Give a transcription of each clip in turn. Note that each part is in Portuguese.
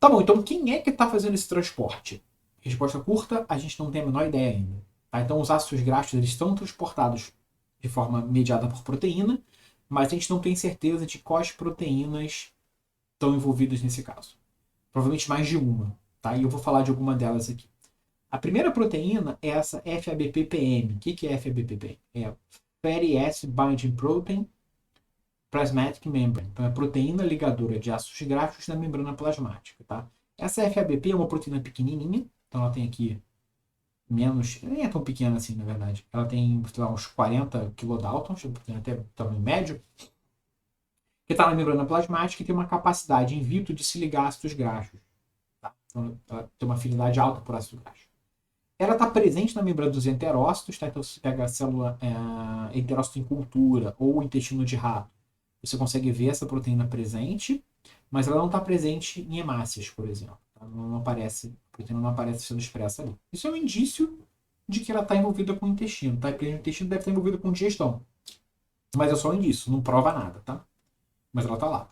Tá bom, então quem é que está fazendo esse transporte? Resposta curta, a gente não tem a menor ideia ainda. Tá? Então os ácidos graxos eles estão transportados de forma mediada por proteína, mas a gente não tem certeza de quais proteínas estão envolvidas nesse caso. Provavelmente mais de uma. Tá? E eu vou falar de alguma delas aqui. A primeira proteína é essa FABP-PM. O que é FABP-PM? É Fatty Acid Binding Protein Plasmatic Membrane. Então, é proteína ligadora de ácidos graxos na membrana plasmática. Tá? Essa FABP é uma proteína pequenininha. Então, ela tem aqui menos... Nem é tão pequena assim, na verdade. Ela tem lá, uns 40 kilodaltons, até tamanho médio. Que está na membrana plasmática e tem uma capacidade in vitro de se ligar a ácidos graxos. Tá? Então, ela tem uma afinidade alta por ácido graxo. Ela está presente na membrana dos enterócitos, tá? Então, se você pega a célula enterócito em cultura ou intestino de rato, você consegue ver essa proteína presente, mas ela não está presente em hemácias, por exemplo. Tá? Não aparece, a proteína não aparece sendo expressa ali. Isso é um indício de que ela está envolvida com o intestino, tá? Porque o intestino deve estar envolvido com digestão. Mas é só um indício, não prova nada, tá? Mas ela está lá.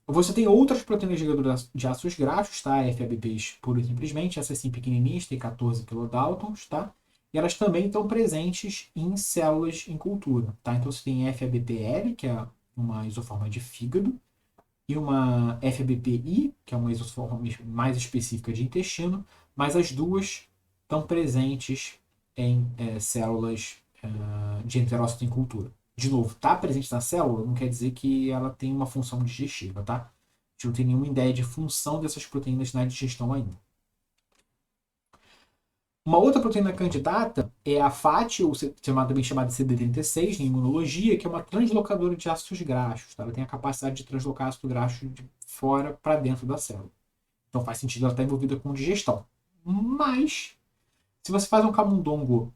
Você tem outras proteínas ligadoras de ácidos graxos, tá? FABPs pura e simplesmente, essas sim pequenininhas, tem 14 kilodaltons, tá? E elas também estão presentes em células em cultura, tá? Então você tem FABPL, que é uma isoforma de fígado, e uma FABPI, que é uma isoforma mais específica de intestino, mas as duas estão presentes em células de enterócito em cultura. De novo, tá presente na célula não quer dizer que ela tem uma função digestiva, tá? A gente não tem nenhuma ideia de função dessas proteínas na digestão ainda. Uma outra proteína candidata é a FAT, ou também chamada de CD36 na imunologia, que é uma translocadora de ácidos graxos. Tá? Ela tem a capacidade de translocar ácido graxo de fora para dentro da célula. Então faz sentido ela estar envolvida com digestão. Mas, se você faz um camundongo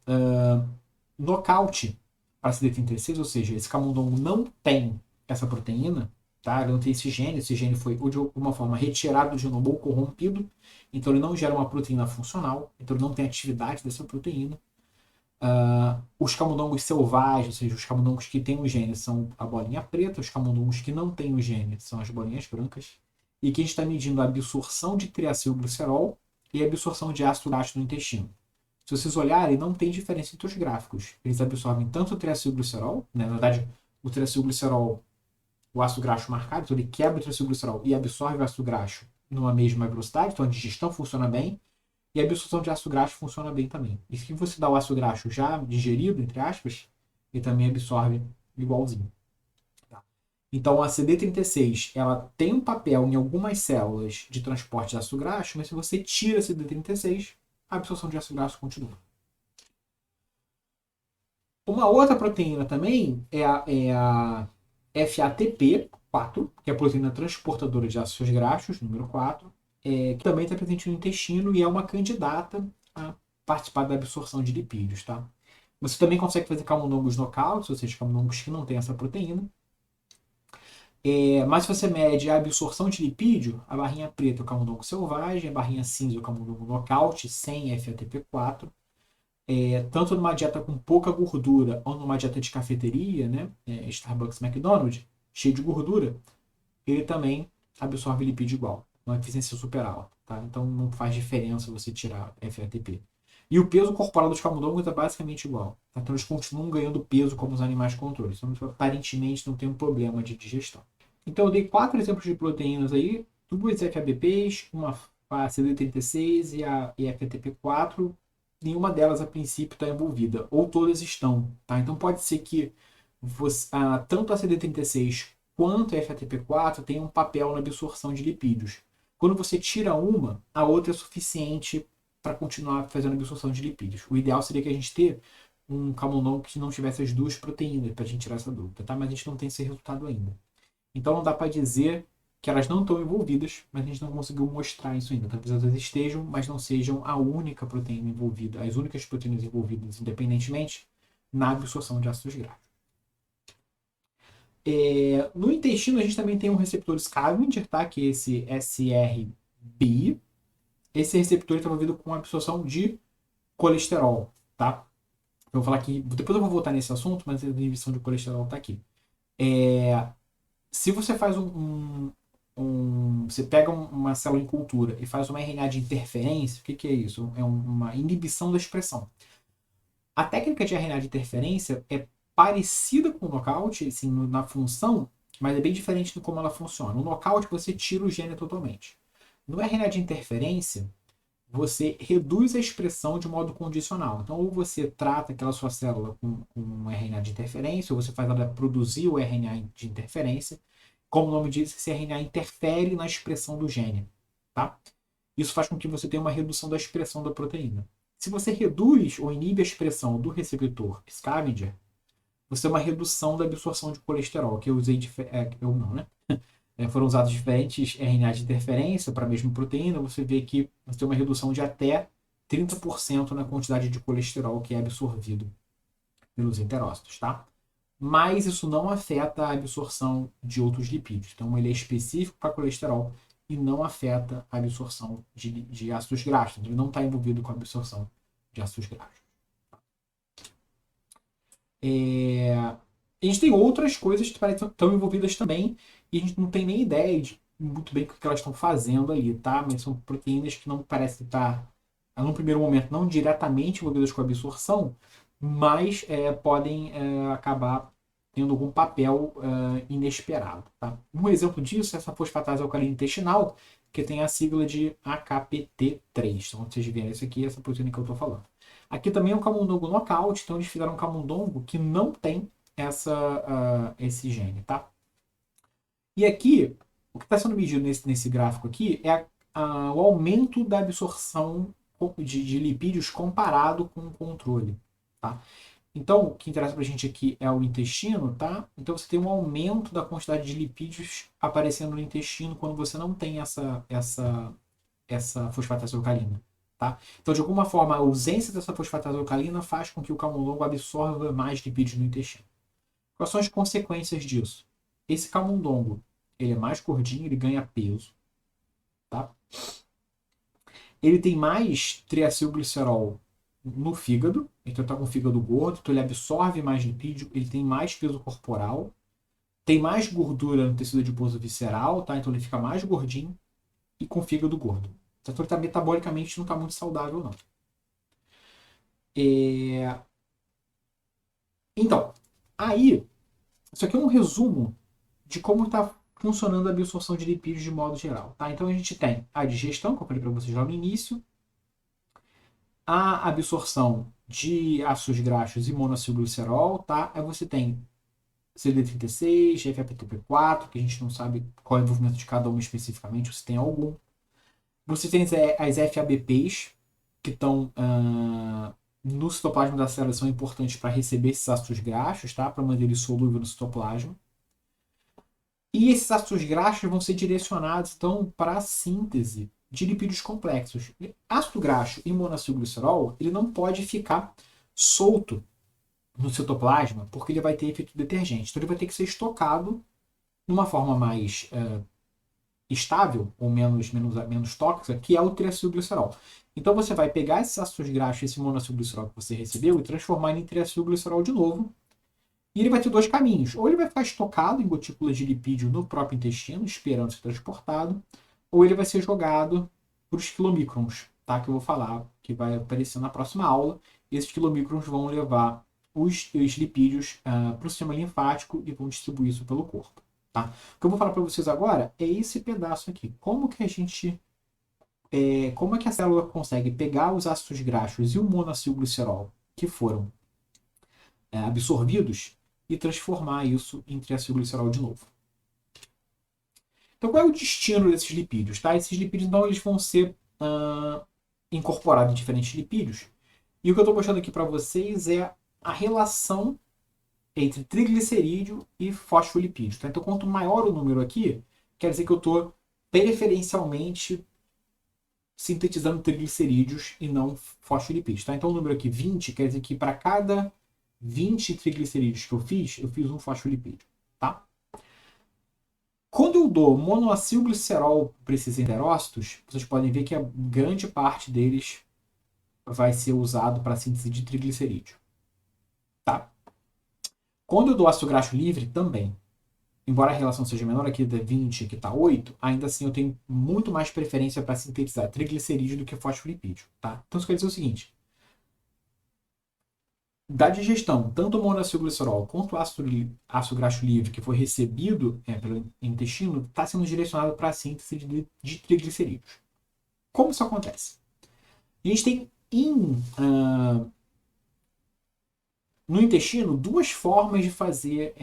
nocaute para CD36, ou seja, esse camundongo não tem essa proteína, tá? Ele não tem esse gene foi de alguma forma retirado do genoma ou corrompido, então ele não gera uma proteína funcional, então ele não tem atividade dessa proteína. Os camundongos selvagens, ou seja, os camundongos que têm o gene são a bolinha preta, os camundongos que não têm o gene são as bolinhas brancas, e que a gente está medindo a absorção de triacilglicerol e a absorção de ácido graxo no intestino. Se vocês olharem, não tem diferença entre os gráficos. Eles absorvem tanto o triacilglicerol, né? Na verdade, o triacilglicerol, o ácido graxo marcado, então ele quebra o triacilglicerol e absorve o ácido graxo numa mesma velocidade, então a digestão funciona bem, e a absorção de ácido graxo funciona bem também. E se você dá o ácido graxo já digerido, entre aspas, ele também absorve igualzinho. Tá? Então a CD36 ela tem um papel em algumas células de transporte de ácido graxo, mas se você tira a CD36, a absorção de ácido graxo continua. Uma outra proteína também é a FATP4, que é a proteína transportadora de ácidos graxos, número 4, que também está presente no intestino e é uma candidata a participar da absorção de lipídios. Tá? Você também consegue fazer camundongos knockouts, ou seja, camundongos que não têm essa proteína. Mas se você mede a absorção de lipídio, a barrinha preta é o camundongo selvagem, a barrinha cinza é o camundongo knockout, sem FATP4. Tanto numa dieta com pouca gordura ou numa dieta de cafeteria, né, Starbucks, McDonald's, cheio de gordura, ele também absorve lipídio igual, uma eficiência super alta. Tá? Então não faz diferença você tirar FATP. E o peso corporal dos camundongos é basicamente igual. Tá? Então eles continuam ganhando peso como os animais controles. Então aparentemente não tem um problema de digestão. Então eu dei 4 exemplos de proteínas aí, 2 FABPs, uma a CD36 e a FATP4. Nenhuma delas a princípio está envolvida, ou todas estão. Tá? Então pode ser que tanto a CD36 quanto a FATP4 tenham um papel na absorção de lipídios. Quando você tira uma, a outra é suficiente para continuar fazendo a absorção de lipídios. O ideal seria que a gente tenha um camundongo que não tivesse as duas proteínas para a gente tirar essa dúvida, tá? Mas a gente não tem esse resultado ainda. Então não dá para dizer que elas não estão envolvidas, mas a gente não conseguiu mostrar isso ainda. Talvez elas estejam, mas não sejam a única proteína envolvida, as únicas proteínas envolvidas, independentemente, na absorção de ácidos graxos. No intestino, a gente também tem um receptor scavenger, tá? Que é esse SRBI. Esse receptor está envolvido com a absorção de colesterol, tá? Eu vou falar aqui, depois eu vou voltar nesse assunto, mas a inibição de colesterol está aqui. Se você faz um você pega uma célula em cultura e faz uma RNA de interferência, o que é isso? É uma inibição da expressão. A técnica de RNA de interferência é parecida com o nocaute, assim, na função, mas é bem diferente de como ela funciona. No nocaute, você tira o gene totalmente. No RNA de interferência, você reduz a expressão de modo condicional. Então, ou você trata aquela sua célula com um RNA de interferência, ou você faz ela produzir o RNA de interferência. Como o nome diz, esse RNA interfere na expressão do gene. Tá? Isso faz com que você tenha uma redução da expressão da proteína. Se você reduz ou inibe a expressão do receptor scavenger, você tem uma redução da absorção de colesterol, que eu usei eu não, né? Foram usados diferentes RNAs de interferência para a mesma proteína, você vê que você tem uma redução de até 30% na quantidade de colesterol que é absorvido pelos enterócitos, tá? Mas isso não afeta a absorção de outros lipídios. Então ele é específico para colesterol e não afeta a absorção de ácidos graxos. Ele não está envolvido com a absorção de ácidos graxos. A gente tem outras coisas que estão envolvidas também e a gente não tem nem ideia de muito bem o que elas estão fazendo ali, tá? Mas são proteínas que não parecem estar, no primeiro momento, não diretamente envolvidas com a absorção, mas podem acabar tendo algum papel inesperado, tá? Um exemplo disso é essa fosfatase alcalina intestinal, que tem a sigla de AKPT3. Então, vocês verem isso aqui, essa proteína que eu estou falando. Aqui também é um camundongo knockout, então eles fizeram um camundongo que não tem esse gene, tá? E aqui, o que está sendo medido nesse gráfico aqui é o aumento da absorção de lipídios comparado com o controle, tá? Então, o que interessa para a gente aqui é o intestino, tá? Então, você tem um aumento da quantidade de lipídios aparecendo no intestino quando você não tem essa fosfatase alcalina, tá? Então, de alguma forma, a ausência dessa fosfatase alcalina faz com que o camundongo absorva mais lipídios no intestino. Quais são as consequências disso? Esse camundongo, ele é mais gordinho, ele ganha peso, tá? Ele tem mais triacilglicerol no fígado, então está com o fígado gordo, então ele absorve mais lipídio, ele tem mais peso corporal, tem mais gordura no tecido adiposo visceral, tá? Então ele fica mais gordinho e com o fígado gordo. Então ele tá, metabolicamente não está muito saudável, não. Então, aí, isso aqui é um resumo de como está funcionando a absorção de lipídios de modo geral. Tá? Então a gente tem a digestão, que eu falei para vocês lá no início, a absorção de ácidos graxos e monoacilglicerol, tá? Aí você tem CD36, FAPTP4, que a gente não sabe qual é o envolvimento de cada uma especificamente, ou se tem algum. Você tem as FABPs, que estão no citoplasma da célula, são importantes para receber esses ácidos graxos, tá? Para manter ele solúvel no citoplasma. E esses ácidos graxos vão ser direcionados, então, para a síntese de lipídios complexos. Ácido graxo e monoacilglicerol, ele não pode ficar solto no citoplasma, porque ele vai ter efeito detergente. Então, ele vai ter que ser estocado de uma forma mais estável, ou menos tóxica, que é o triacilglicerol. Então, você vai pegar esses ácidos graxos, esse monoacilglicerol que você recebeu, e transformar em triacilglicerol de novo. E ele vai ter dois caminhos. Ou ele vai ficar estocado em gotículas de lipídio no próprio intestino, esperando ser transportado, ou ele vai ser jogado para os quilomicrons, tá? Que eu vou falar, que vai aparecer na próxima aula. Esses quilomicrons vão levar os lipídios para o sistema linfático e vão distribuir isso pelo corpo, tá? O que eu vou falar para vocês agora é esse pedaço aqui. Como que como é que a célula consegue pegar os ácidos graxos e o monoacilglicerol que foram absorvidos e transformar isso em triacilglicerol de novo. Então, qual é o destino desses lipídios? Tá? Esses lipídios, então, eles vão ser incorporados em diferentes lipídios. E o que eu estou mostrando aqui para vocês é a relação entre triglicerídeo e fosfolipídio. Tá? Então, quanto maior o número aqui, quer dizer que eu estou preferencialmente sintetizando triglicerídeos e não fosfolipídios. Tá? Então, o número aqui 20 quer dizer que para cada 20 triglicerídeos que eu fiz um fosfolipídio, tá? Quando eu dou monoacilglicerol para esses enterócitos, vocês podem ver que a grande parte deles vai ser usado para síntese de triglicerídeo, tá? Quando eu dou ácido graxo livre, também. embora a relação seja menor, aqui está 20, aqui está 8, ainda assim eu tenho muito mais preferência para sintetizar triglicerídeo do que fosfolipídio, tá? Então isso quer dizer o seguinte, da digestão, tanto o monoacilglicerol quanto o ácido graxo livre que foi recebido pelo intestino está sendo direcionado para a síntese de triglicerídeos. Como isso acontece? A gente tem no intestino duas formas de fazer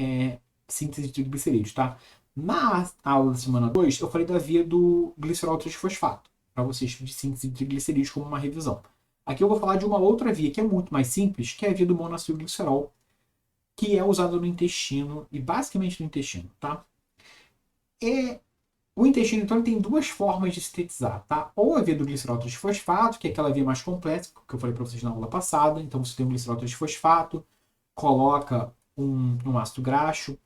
síntese de triglicerídeos, tá? Na aula da semana 2, eu falei da via do glicerol 3-fosfato, para vocês de síntese de triglicerídeos como uma revisão. Aqui eu vou falar de uma outra via que é muito mais simples, que é a via do monoacilglicerol, que é usada no intestino, e basicamente no intestino, tá? O intestino, então, ele tem duas formas de sintetizar, tá? Ou a via do glicerol 3-fosfato, que é aquela via mais complexa, que eu falei para vocês na aula passada. Então, você tem um glicerol 3-fosfato, coloca um ácido graxo,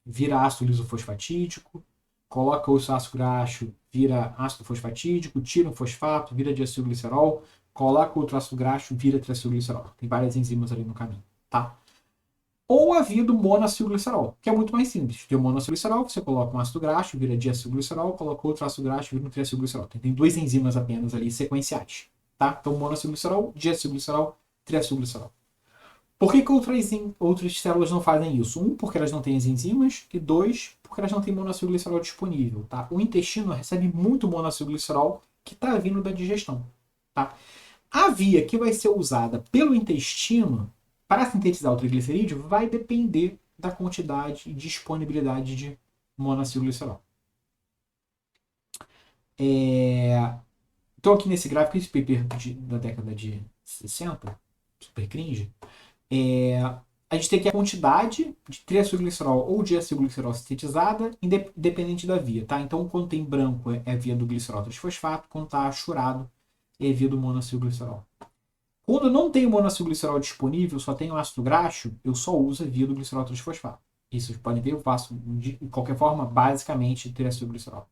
vira ácido lisofosfatídico, coloca outro ácido graxo, vira ácido fosfatídico, tira um fosfato, vira diacilglicerol, coloca outro ácido graxo, vira triacilglicerol. Tem várias enzimas ali no caminho, tá? Ou a via do monoacilglicerol, que é muito mais simples. Tem o monoacilglicerol, você coloca um ácido graxo, vira diacilglicerol, coloca outro ácido graxo, vira um triacilglicerol. Tem duas enzimas apenas ali sequenciais, tá? Então, monoacilglicerol, diacilglicerol, triacilglicerol. Por que outras células não fazem isso? Um, porque elas não têm as enzimas, e dois, porque elas não têm monoacilglicerol disponível, tá? O intestino recebe muito monoacilglicerol que está vindo da digestão, tá? A via que vai ser usada pelo intestino para sintetizar o triglicerídeo vai depender da quantidade e disponibilidade de monoacilglicerol. Então aqui nesse gráfico, esse paper da década de 60, super cringe, a gente tem aqui a quantidade de triacilglicerol ou diacilglicerol sintetizada, independente da via, tá? Então, quando tem branco é via do glicerol 3-fosfato, quando está achurado é via do monoacilglicerol. Quando não tem o monoacilglicerol disponível, só tem o ácido graxo, eu só uso a via do glicerol 3-fosfato. Isso vocês podem ver, eu faço de qualquer forma, basicamente, triacilglicerol.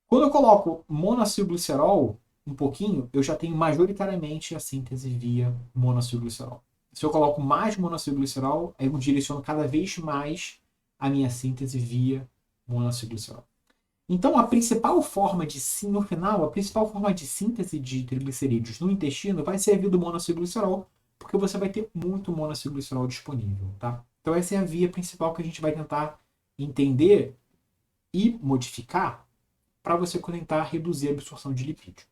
Quando eu coloco monoacilglicerol um pouquinho, eu já tenho majoritariamente a síntese via monoacilglicerol. Se eu coloco mais monoacilglicerol, eu direciono cada vez mais a minha síntese via monoacilglicerol. Então, a principal forma de no final, a principal forma de síntese de triglicerídeos no intestino vai ser a via do monoacilglicerol, porque você vai ter muito monoacilglicerol disponível, tá? Então, essa é a via principal que a gente vai tentar entender e modificar para você tentar reduzir a absorção de lipídio.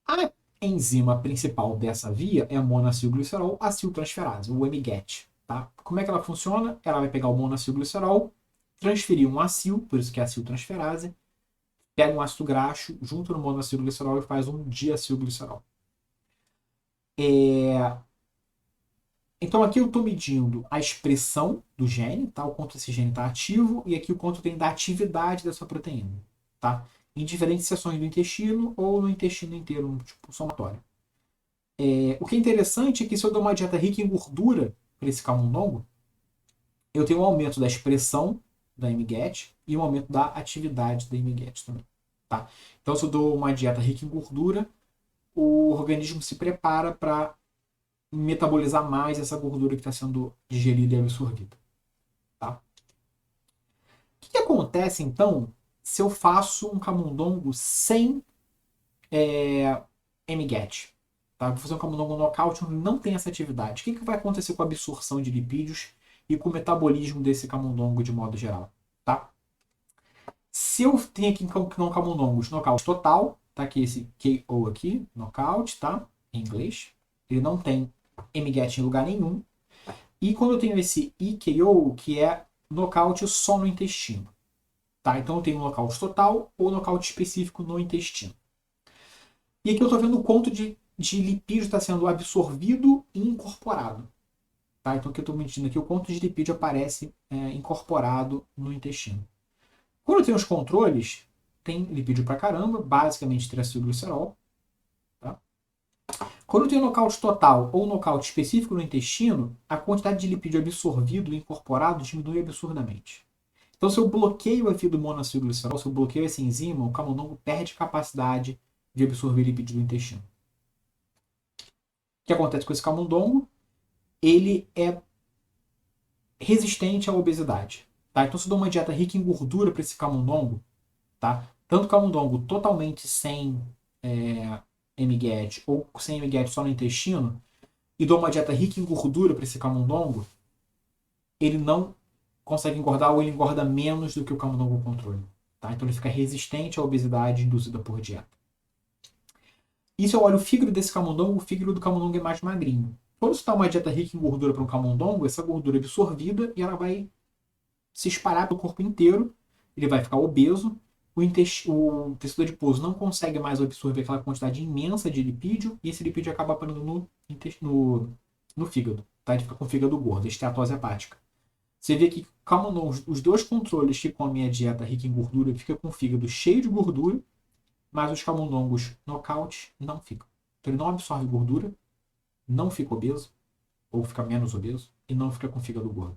A enzima principal dessa via é a monoacilglicerol aciltransferase, o MGAT. Tá? Como é que ela funciona? Ela vai pegar o monoacilglicerol, transferir um acil, por isso que é aciltransferase, pega um ácido graxo, junta no monoacilglicerol e faz um diacilglicerol. Então aqui eu estou medindo a expressão do gene, tá? O quanto esse gene está ativo, e aqui o quanto tem da atividade dessa proteína. Tá? Em diferentes seções do intestino ou no intestino inteiro, tipo somatório. O que é interessante é que se eu dou uma dieta rica em gordura para esse camundongo, eu tenho um aumento da expressão da MGAT e um aumento da atividade da MGAT também. Tá? Então, se eu dou uma dieta rica em gordura, o organismo se prepara para metabolizar mais essa gordura que está sendo digerida e absorvida. Tá? O que acontece, então, se eu faço um camundongo sem MGAT? Tá? Vou fazer um camundongo nocaute onde não tem essa atividade. O que vai acontecer com a absorção de lipídios e com o metabolismo desse camundongo de modo geral? Tá? Se eu tenho aqui não camundongos nocaute total, tá aqui esse KO aqui, nocaute, tá? Em inglês. Ele não tem MGAT em lugar nenhum. E quando eu tenho esse EKO, que é nocaute só no intestino. Tá? Então eu tenho um nocaute total ou nocaute específico no intestino. E aqui eu estou vendo o quanto de lipídio está sendo absorvido e incorporado. Tá? Então aqui eu estou medindo aqui o quanto de lipídio aparece incorporado no intestino. Quando eu tenho os controles, tem lipídio pra caramba, basicamente triacilglicerol. Tá? Quando eu tenho nocaute total ou nocaute específico no intestino, a quantidade de lipídio absorvido e incorporado diminui absurdamente. Então, se eu bloqueio a via do monoacilglicerol, se eu bloqueio essa enzima, o camundongo perde capacidade de absorver lipídio do intestino. O que acontece com esse camundongo? Ele é resistente à obesidade. Tá? Então, se eu dou uma dieta rica em gordura para esse camundongo, tá? Tanto camundongo totalmente sem MGAT ou sem MGAT só no intestino, e dou uma dieta rica em gordura para esse camundongo, ele não consegue engordar ou ele engorda menos do que o camundongo controle. Tá? Então ele fica resistente à obesidade induzida por dieta. E se eu olho o fígado desse camundongo, o fígado do camundongo é mais magrinho. Quando você dá uma dieta rica em gordura para um camundongo, essa gordura é absorvida e ela vai se espalhar pelo corpo inteiro, ele vai ficar obeso, o tecido adiposo não consegue mais absorver aquela quantidade imensa de lipídio, e esse lipídio acaba parando no fígado. Tá? Ele fica com o fígado gordo, esteatose hepática. Você vê que os dois controles que comem a dieta rica em gordura ficam com o fígado cheio de gordura, mas os camundongos nocaute não ficam. Então ele não absorve gordura, não fica obeso, ou fica menos obeso, e não fica com o fígado gordo.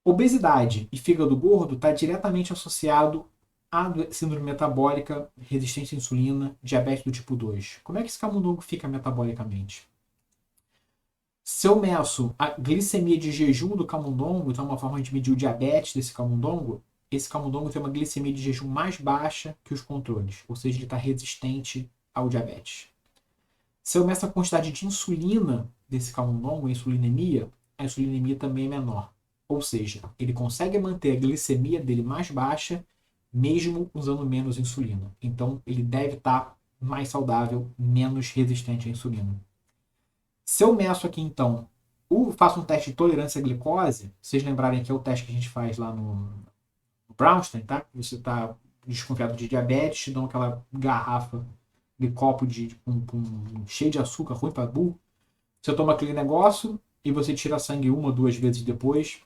Obesidade e fígado gordo está diretamente associado à síndrome metabólica, resistência à insulina, diabetes do tipo 2. Como é que esse camundongo fica metabolicamente? Se eu meço a glicemia de jejum do camundongo, então é uma forma de medir o diabetes desse camundongo, esse camundongo tem uma glicemia de jejum mais baixa que os controles, ou seja, ele está resistente ao diabetes. Se eu meço a quantidade de insulina desse camundongo, a insulinemia também é menor. Ou seja, ele consegue manter a glicemia dele mais baixa, mesmo usando menos insulina. Então, ele deve estar mais saudável, menos resistente à insulina. Se eu meço aqui, então, faço um teste de tolerância à glicose, vocês lembrarem que é o teste que a gente faz lá no Brownstein, tá? Você está desconfiado de diabetes, te dão aquela garrafa de copo cheio de açúcar, ruim para burro. Você toma aquele negócio e você tira sangue 1 ou 2 vezes depois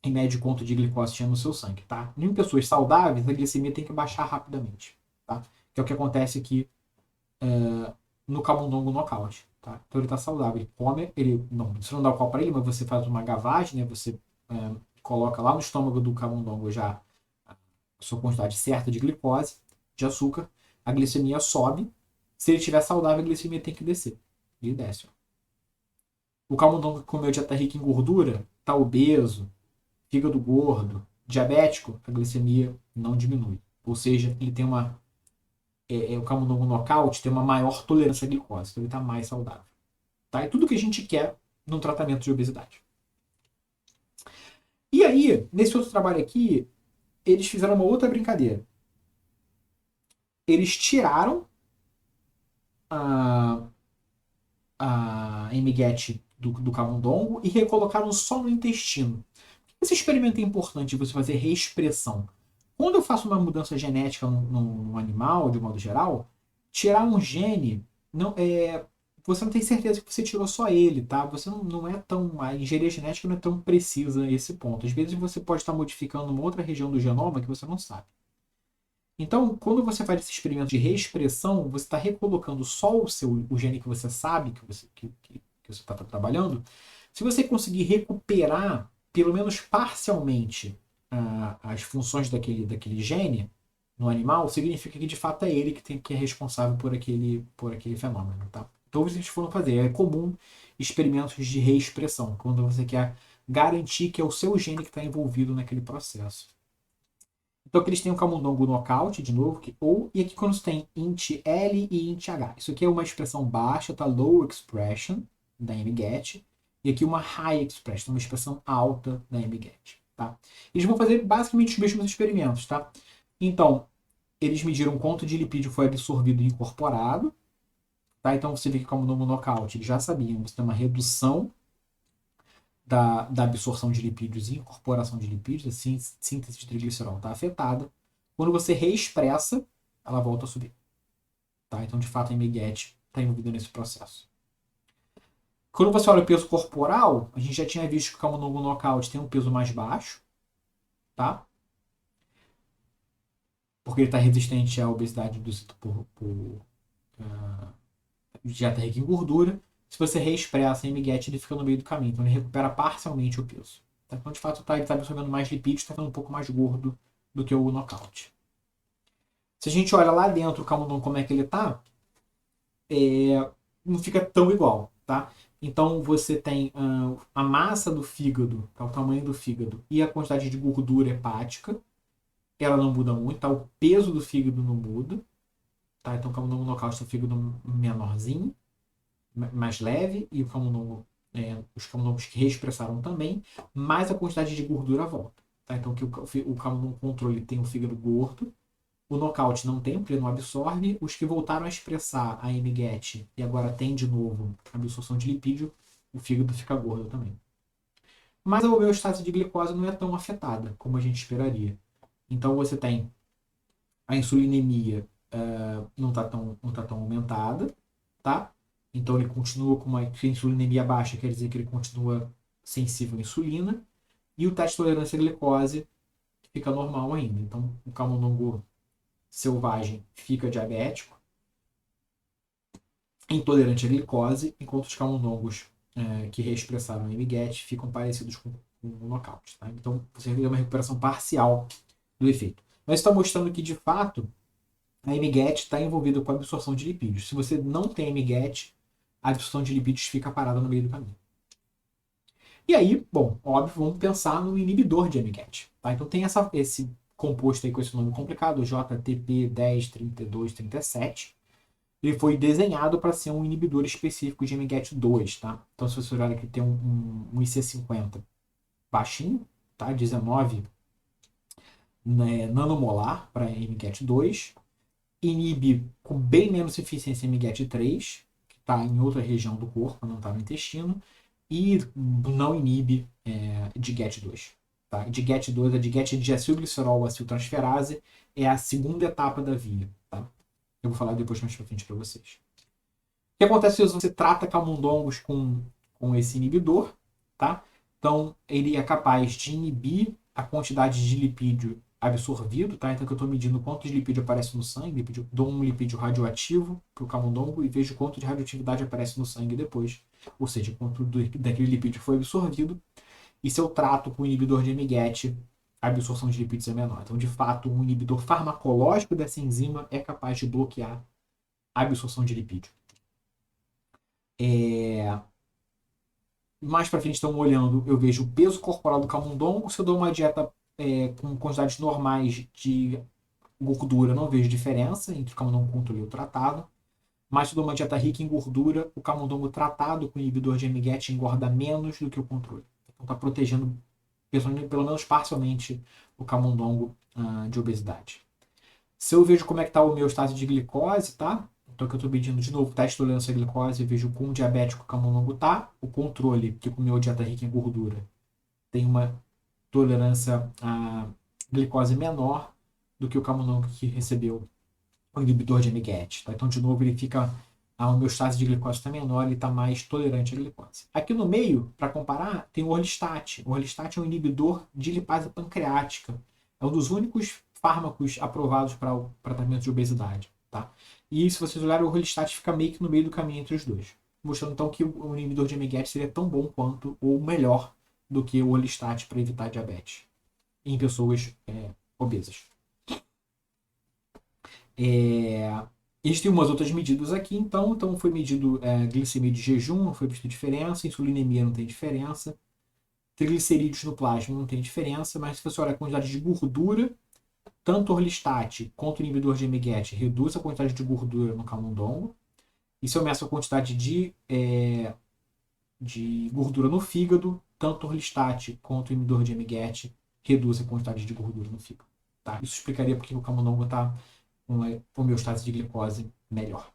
e mede quanto de glicose tinha no seu sangue, tá? Em pessoas saudáveis, a glicemia tem que baixar rapidamente, tá? Que é o que acontece aqui no camundongo nocaute, tá? Então ele está saudável, ele come, você não dá o copo para ele, mas você faz uma gavagem, né? Você coloca lá no estômago do camundongo já a sua quantidade certa de glicose, de açúcar, a glicemia sobe. Se ele estiver saudável, a glicemia tem que descer. E desce. Ó. O camundongo que comeu dieta rica em gordura, está obeso, fígado gordo, diabético, a glicemia não diminui. Ou seja, ele tem o camundongo nocaute tem uma maior tolerância à glicose, então ele está mais saudável. Tá? É tudo que a gente quer num tratamento de obesidade. E aí, nesse outro trabalho aqui, eles fizeram uma outra brincadeira. Eles tiraram a MGAT do camundongo e recolocaram só no intestino. Esse experimento é importante você fazer reexpressão. Quando eu faço uma mudança genética num animal, de modo geral, tirar um gene, você não tem certeza que você tirou só ele, tá? Você não é tão. A engenharia genética não é tão precisa a esse ponto. Às vezes você pode estar modificando uma outra região do genoma que você não sabe. Então, quando você faz esse experimento de reexpressão, você está recolocando só o gene que você sabe que você está trabalhando. Se você conseguir recuperar, pelo menos parcialmente, as funções daquele gene no animal, significa que de fato é ele que é responsável por aquele fenômeno. Tá? Então, o que eles foram fazer? É comum experimentos de reexpressão, quando você quer garantir que é o seu gene que está envolvido naquele processo. Então, aqui eles têm o camundongo nocaute, de novo, e aqui quando você tem int L e int H. Isso aqui é uma expressão baixa, tá? Low expression da MGAT, e aqui uma high expression, uma expressão alta da MGAT, tá? Eles vão fazer basicamente os mesmos experimentos, tá? Então, eles mediram quanto de lipídio foi absorvido e incorporado, tá? Então, você vê que o camundongo nocaute, eles já sabiam, você tem uma redução da absorção de lipídios e incorporação de lipídios, a síntese de triglicerol está afetada. Quando você reexpressa, ela volta a subir. Tá? Então, de fato, a MGAT está envolvida nesse processo. Quando você olha o peso corporal, a gente já tinha visto que o camundongo nocaute tem um peso mais baixo, tá? Porque ele está resistente à obesidade induzida por dieta rica em gordura. Se você reexpressa a MGAT, ele fica no meio do caminho. Então ele recupera parcialmente o peso. Tá? Então, de fato, ele está absorvendo mais lipídios, está ficando um pouco mais gordo do que o nocaute. Se a gente olha lá dentro o camundongo, como é que ele está, não fica tão igual. Tá? Então você tem a massa do fígado, que é o tamanho do fígado, e a quantidade de gordura hepática. Ela não muda muito, tá? O peso do fígado não muda. Tá? Então o camundongo nocaute tem o fígado menorzinho, mais leve, e os camundongos que reexpressaram também, mas a quantidade de gordura volta. Tá? Então que o camundongo controle tem o fígado gordo, o nocaute não tem, porque ele não absorve. Os que voltaram a expressar a MGET e agora tem de novo a absorção de lipídio, o fígado fica gordo também. Mas a homeostase de glicose não é tão afetada como a gente esperaria. Então você tem a insulinemia não tá tão aumentada, tá? Então ele continua com uma insulinemia baixa, quer dizer que ele continua sensível à insulina. E o teste de tolerância à glicose fica normal ainda. Então o camundongo selvagem fica diabético, intolerante à glicose, enquanto os camundongos que reexpressaram a MGET ficam parecidos com o nocaute. Tá? Então você tem uma recuperação parcial do efeito. Mas está mostrando que, de fato, a MGET está envolvida com a absorção de lipídios. Se você não tem MGET, a absorção de lipídios fica parada no meio do caminho. E aí, bom, óbvio, vamos pensar no inibidor de MGET. Tá? Então tem esse composto aí com esse nome complicado, JTP103237. Ele foi desenhado para ser um inibidor específico de MGET2, tá? Então se você olhar aqui, tem um IC50 baixinho, tá? 19 nanomolar para MGET2, inibe com bem menos eficiência MGET3, que está em outra região do corpo, não está no intestino, e não inibe de GET2. Tá? De GET2, a de GET de acilglicerol aciltransferase é a segunda etapa da via. Tá? Eu vou falar depois mais pra frente para vocês. O que acontece se você trata camundongos com esse inibidor? Tá? Então, ele é capaz de inibir a quantidade de lipídio absorvido, tá? Então que eu estou medindo quanto de lipídio aparece no sangue, dou um lipídio radioativo para o camundongo e vejo quanto de radioatividade aparece no sangue depois. Ou seja, quanto daquele lipídio foi absorvido. E se eu trato com o inibidor de MGET, a absorção de lipídios é menor. Então, de fato, um inibidor farmacológico dessa enzima é capaz de bloquear a absorção de lipídio. Mais para frente, estão olhando, eu vejo o peso corporal do camundongo. Se eu dou uma dieta com quantidades normais de gordura, não vejo diferença entre o camundongo controle e o tratado. Mas se eu dou uma dieta rica em gordura, o camundongo tratado com inibidor de MGET engorda menos do que o controle. Então está protegendo, pelo menos parcialmente, o camundongo de obesidade. Se eu vejo como é que está o meu estado de glicose, tá? Então que eu estou medindo de novo teste de tolerância à glicose, vejo quão diabético o camundongo tá. O controle, que comeu dieta rica em gordura, tem uma tolerância à glicose menor do que o camundongo que recebeu o inibidor de MGET. Tá? Então, de novo, ele fica. A homeostase de glicose está menor, ele está mais tolerante à glicose. Aqui no meio, para comparar, tem o orlistat. O orlistat é um inibidor de lipase pancreática. É um dos únicos fármacos aprovados para o tratamento de obesidade. Tá? E se vocês olharem, o orlistat fica meio que no meio do caminho entre os dois. Mostrando então que o inibidor de MGET seria tão bom quanto, ou melhor, do que o orlistat para evitar diabetes em pessoas obesas. Existem umas outras medidas aqui, então foi medido glicemia de jejum, não foi visto diferença, insulinemia não tem diferença, triglicerídeos no plasma não tem diferença, mas se você olhar a quantidade de gordura, tanto o orlistat quanto o inibidor de MGET reduz a quantidade de gordura no camundongo, e se eu meço a quantidade de gordura no fígado, tanto o orlistat quanto o inibidor de MGET reduz a quantidade de gordura no fígado. Tá? Isso explicaria porque o camundongo está com homeostase de glicose melhor.